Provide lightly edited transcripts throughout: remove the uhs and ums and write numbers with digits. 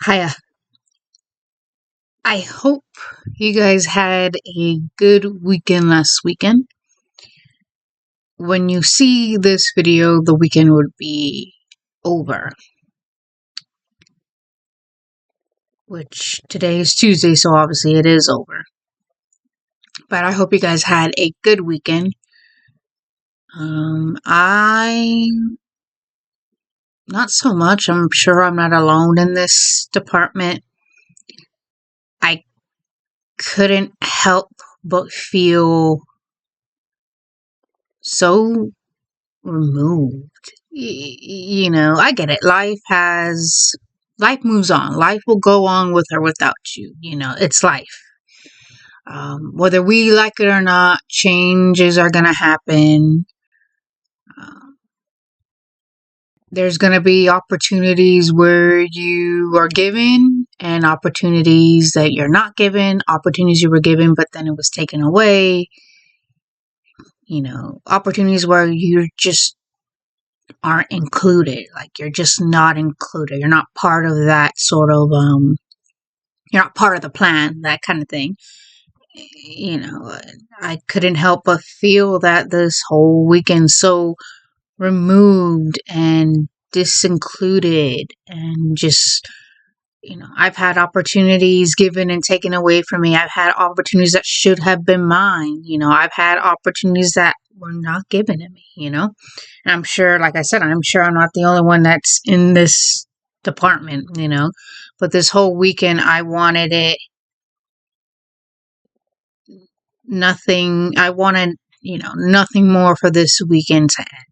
Hiya. I hope you guys had a good weekend last weekend. When you see this video, the weekend would be over. Which today is Tuesday, so obviously it is over. But I hope you guys had a good weekend. I not so much. I'm sure I'm not alone in this department. I couldn't help but feel so removed. I get it. Life moves on. Life will go on with or without you. It's life. Whether we like it or not, changes are going to happen. There's going to be opportunities where you are given and opportunities that you're not given, opportunities you were given, but then it was taken away. Opportunities where you just aren't included. Like you're just not included. You're not part of that sort of, you're not part of the plan, that kind of thing. I couldn't help but feel that this whole weekend so removed and disincluded and just, I've had opportunities given and taken away from me. I've had opportunities that should have been mine. I've had opportunities that were not given to me, And I'm sure, like I said, I'm sure I'm not the only one that's in this department, But this whole weekend, I wanted it I wanted, nothing more for this weekend to end.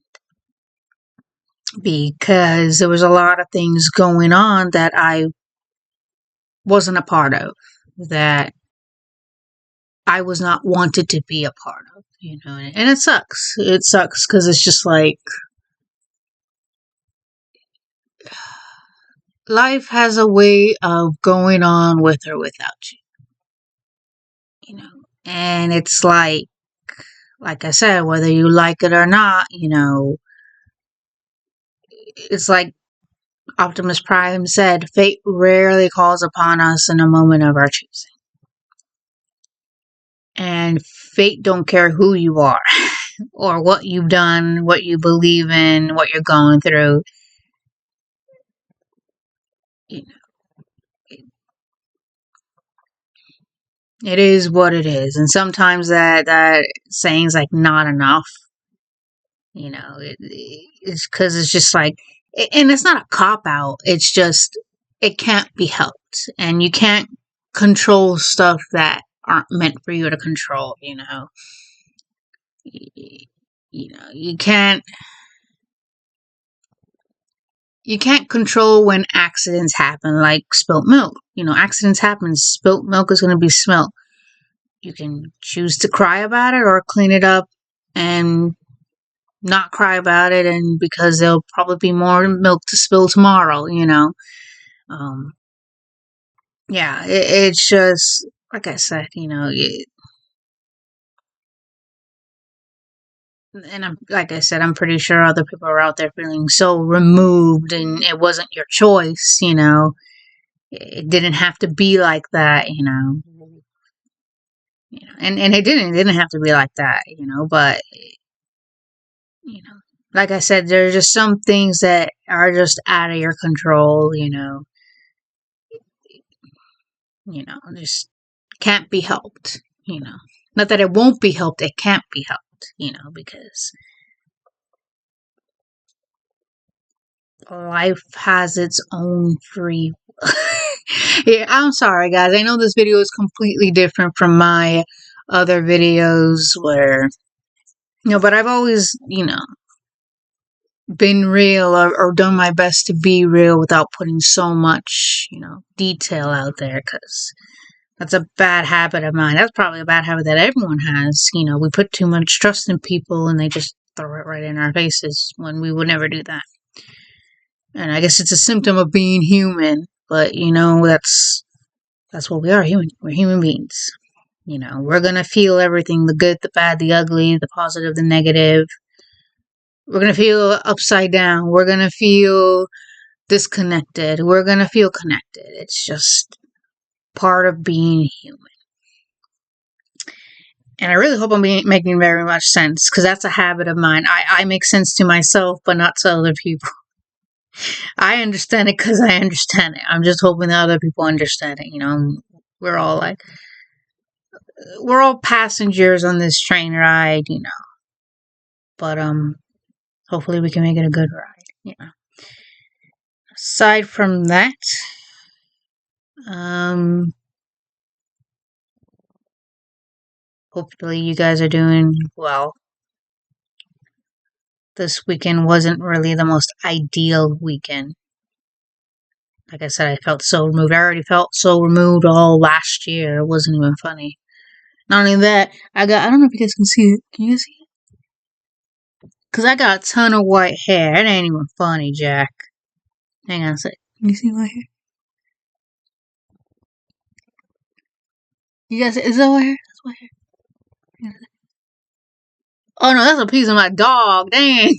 Because there was a lot of things going on that I wasn't a part of, that I was not wanted to be a part of, and it sucks. It sucks because it's just like life has a way of going on with or without you, and it's like I said, whether you like it or not, it's like Optimus Prime said, fate rarely calls upon us in a moment of our choosing. And fate don't care who you are or what you've done, what you believe in, what you're going through. It is what it is. And sometimes that saying's like not enough. It's because it's just like, and it's not a cop out. It's just, it can't be helped. And you can't control stuff that aren't meant for you to control, you can't control when accidents happen, like spilt milk. Accidents happen. Spilt milk is going to be spilt. You can choose to cry about it or clean it up and not cry about it, and because there'll probably be more milk to spill tomorrow, it's just, like I said, and I'm pretty sure other people are out there feeling so removed, and it wasn't your choice, it didn't have to be like that, and it didn't have to be like that, but like I said, there are just some things that are just out of your control, just can't be helped, not that it won't be helped, it can't be helped, because life has its own free will. Yeah, I'm sorry guys, I know this video is completely different from my other videos where, but I've always, been real or done my best to be real without putting so much, detail out there, because that's a bad habit of mine. That's probably a bad habit that everyone has. We put too much trust in people and they just throw it right in our faces when we would never do that. And I guess it's a symptom of being human, but that's what we are, human. We're human beings. We're going to feel everything, the good, the bad, the ugly, the positive, the negative. We're going to feel upside down. We're going to feel disconnected. We're gonna feel connected. It's just part of being human. And I really hope I'm making very much sense, because that's a habit of mine. I make sense to myself, but not to other people. I understand it because I understand it. I'm just hoping that other people understand it. We're all passengers on this train ride, But hopefully we can make it a good ride. Aside from that, hopefully you guys are doing well. This weekend wasn't really the most ideal weekend. Like I said, I felt so removed. I already felt so removed all last year. It wasn't even funny. Not only that, I don't know if you guys can see it. Can you see it? Because I got a ton of white hair. It ain't even funny, Jack. Hang on a sec. Can you see my hair? You guys, is that white hair? That's white hair. Oh no, that's a piece of my dog. Dang.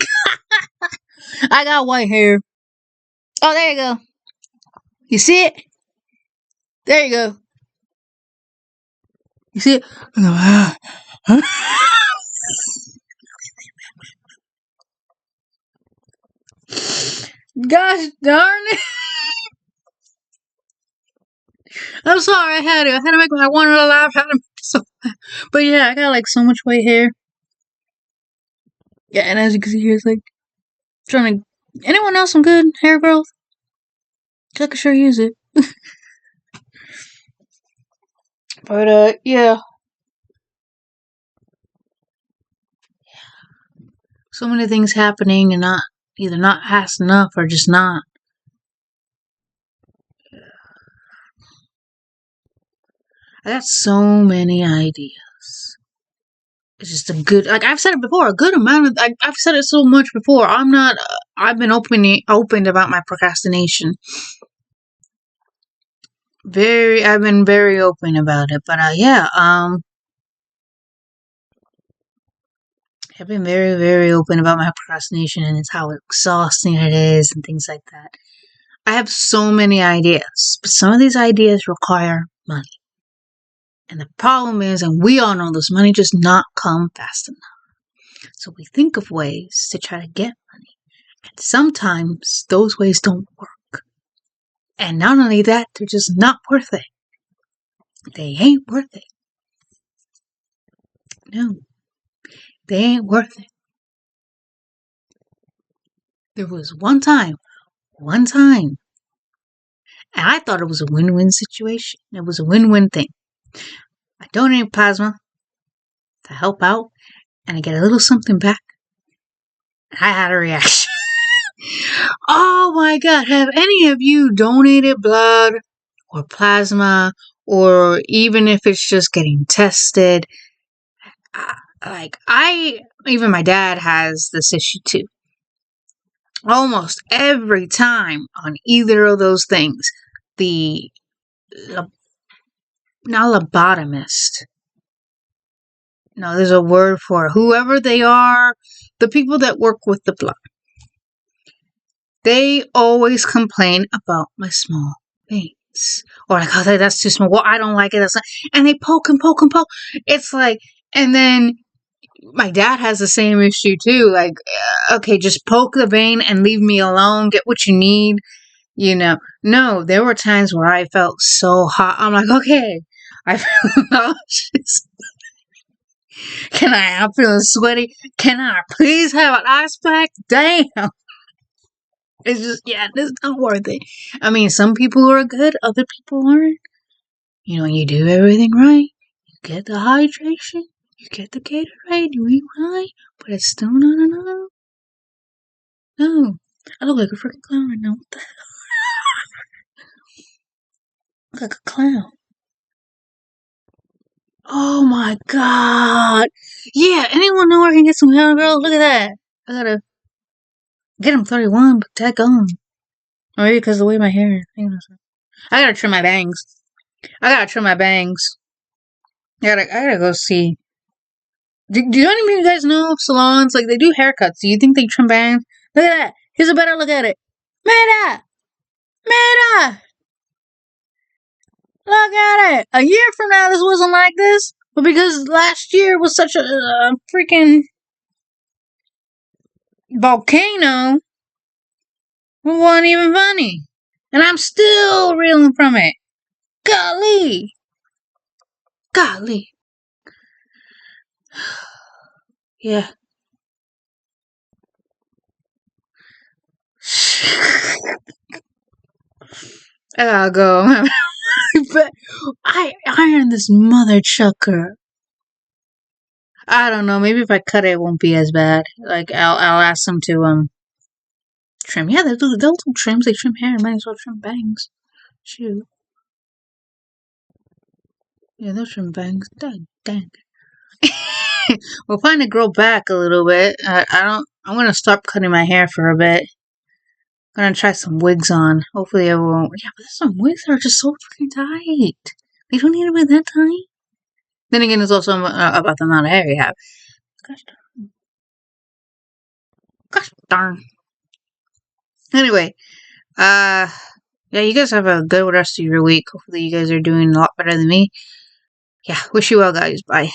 I got white hair. Oh, there you go. You see it? There you go. You see it? Gosh darn it. I'm sorry, I had to make I wanted to laugh, but yeah, I got like so much white hair. Yeah, and as you can see here, it's like trying to. Anyone else some good hair growth? I could sure use it. But yeah. So many things happening and either not fast enough or just not. I got so many ideas. It's just a good, like I've said it before, a good amount of, I've said it so much before. I've been open about my procrastination. I've been very open about it. But yeah, I've been very, very open about my procrastination and it's how exhausting it is and things like that. I have so many ideas, but some of these ideas require money. And the problem is, and we all know this, money does not come fast enough. So we think of ways to try to get money. And sometimes those ways don't work. And not only that, they're just not worth it. They ain't worth it. No. They ain't worth it. There was one time, and I thought it was a win-win situation. It was a win-win thing. I donate plasma to help out, and I get a little something back. I had a reaction. Oh my God, have any of you donated blood or plasma, or even if it's just getting tested? Even my dad has this issue too. Almost every time on either of those things, the not lobotomist. No, there's a word for it. Whoever they are, the people that work with the blood, they always complain about my small veins. Or like, oh, that's too small. Well, I don't like it. That's not. And they poke and poke and poke. It's like, and then my dad has the same issue too. Like, okay, just poke the vein and leave me alone. Get what you need. No, there were times where I felt so hot. I'm like, okay, I feel nauseous. I'm feeling sweaty. Can I please have an ice pack? Damn. It's just, it's not worth it. I mean, some people are good, other people aren't. You do everything right. You get the hydration, you get the Gatorade, you eat right, but it's still not enough. No. I look like a freaking clown right now. What the hell? I look like a clown. Oh my God. Yeah, anyone know where I can get some Hell Girls? Look at that. I gotta get them 31, but that gone. Or maybe because of the way my hair is. I gotta trim my bangs. I gotta go see. Do any of you guys know of salons? Like, they do haircuts. Do you think they trim bangs? Look at that. Here's a better look at it. Man, Yeah! Look at it! A year from now, this wasn't like this. But because last year was such a freaking volcano, it wasn't even funny. And I'm still reeling from it. Golly! Golly. Yeah. I gotta go. But I ironed this mother chucker. I don't know. Maybe if I cut it, it won't be as bad. Like I'll ask them to trim. Yeah, they'll do trims. They trim hair. Might as well trim bangs. Shoot. Yeah, they'll trim bangs. Dang. We'll finally grow back a little bit. I don't. I'm gonna stop cutting my hair for a bit. I'm gonna try some wigs on. Hopefully, I won't. Yeah, but some wigs are just so freaking tight. They don't need to be that tight. Then again, it's also about the amount of hair you have. Gosh darn. Anyway, yeah, you guys have a good rest of your week. Hopefully, you guys are doing a lot better than me. Yeah, wish you well, guys. Bye.